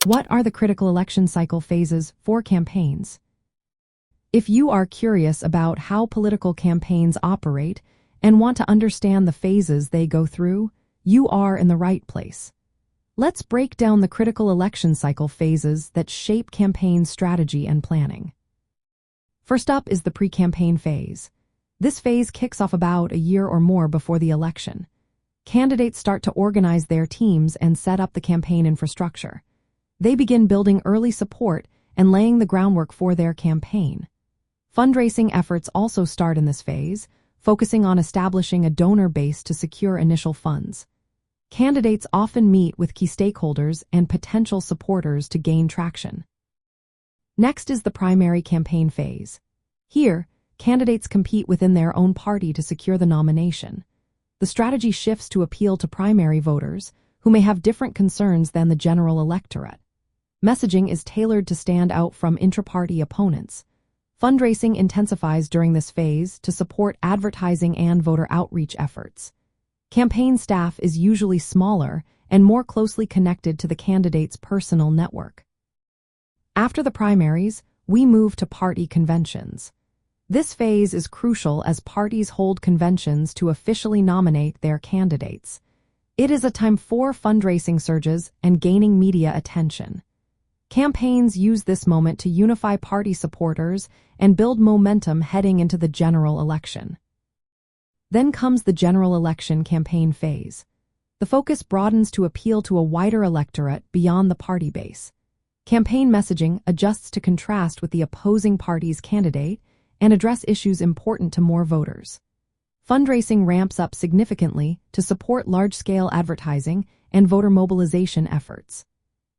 What are the critical election cycle phases for campaigns? If you are curious about how political campaigns operate and want to understand the phases they go through, you are in the right place. Let's break down the critical election cycle phases that shape campaign strategy and planning. First up is the pre-campaign phase. This phase kicks off about a year or more before the election. Candidates start to organize their teams and set up the campaign infrastructure. They begin building early support and laying the groundwork for their campaign. Fundraising efforts also start in this phase, focusing on establishing a donor base to secure initial funds. Candidates often meet with key stakeholders and potential supporters to gain traction. Next is the primary campaign phase. Here, candidates compete within their own party to secure the nomination. The strategy shifts to appeal to primary voters, who may have different concerns than the general electorate. Messaging is tailored to stand out from intra-party opponents. Fundraising intensifies during this phase to support advertising and voter outreach efforts. Campaign staff is usually smaller and more closely connected to the candidate's personal network. After the primaries, we move to party conventions. This phase is crucial as parties hold conventions to officially nominate their candidates. It is a time for fundraising surges and gaining media attention. Campaigns use this moment to unify party supporters and build momentum heading into the general election. Then comes the general election campaign phase. The focus broadens to appeal to a wider electorate beyond the party base. Campaign messaging adjusts to contrast with the opposing party's candidate and address issues important to more voters. Fundraising ramps up significantly to support large-scale advertising and voter mobilization efforts.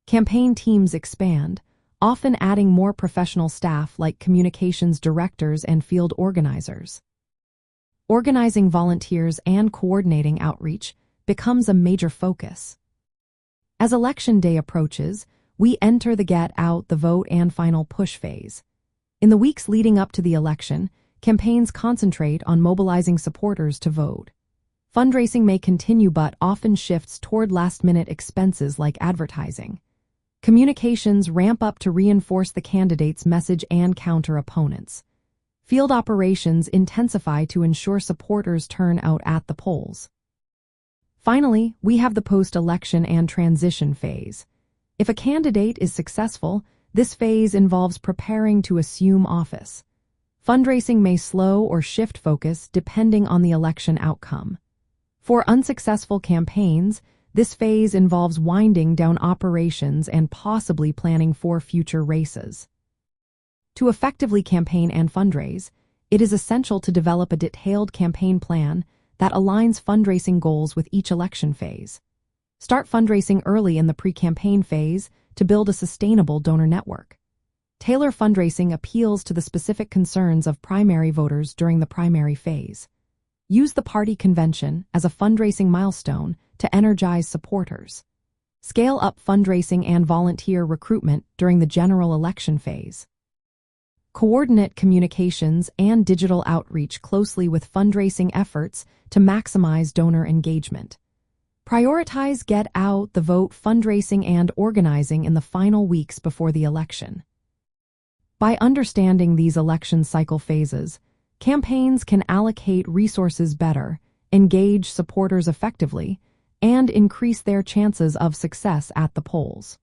Campaign teams expand, often adding more professional staff like communications directors and field organizers. Organizing volunteers and coordinating outreach becomes a major focus. As election day approaches, we enter the get out the vote and final push phase. In the weeks leading up to the election, campaigns concentrate on mobilizing supporters to vote. Fundraising may continue but often shifts toward last-minute expenses like advertising. Communications ramp up to reinforce the candidate's message and counter opponents. Field operations intensify to ensure supporters turn out at the polls. Finally, we have the post-election and transition phase. If a candidate is successful, this phase involves preparing to assume office. Fundraising may slow or shift focus depending on the election outcome. For unsuccessful campaigns, this phase involves winding down operations and possibly planning for future races. To effectively campaign and fundraise, it is essential to develop a detailed campaign plan that aligns fundraising goals with each election phase. Start fundraising early in the pre-campaign phase to build a sustainable donor network. Tailor fundraising appeals to the specific concerns of primary voters during the primary phase. Use the party convention as a fundraising milestone to energize supporters. Scale up fundraising and volunteer recruitment during the general election phase. Coordinate communications and digital outreach closely with fundraising efforts to maximize donor engagement. Prioritize get out the vote fundraising and organizing in the final weeks before the election. By understanding these election cycle phases, campaigns can allocate resources better, engage supporters effectively, and increase their chances of success at the polls.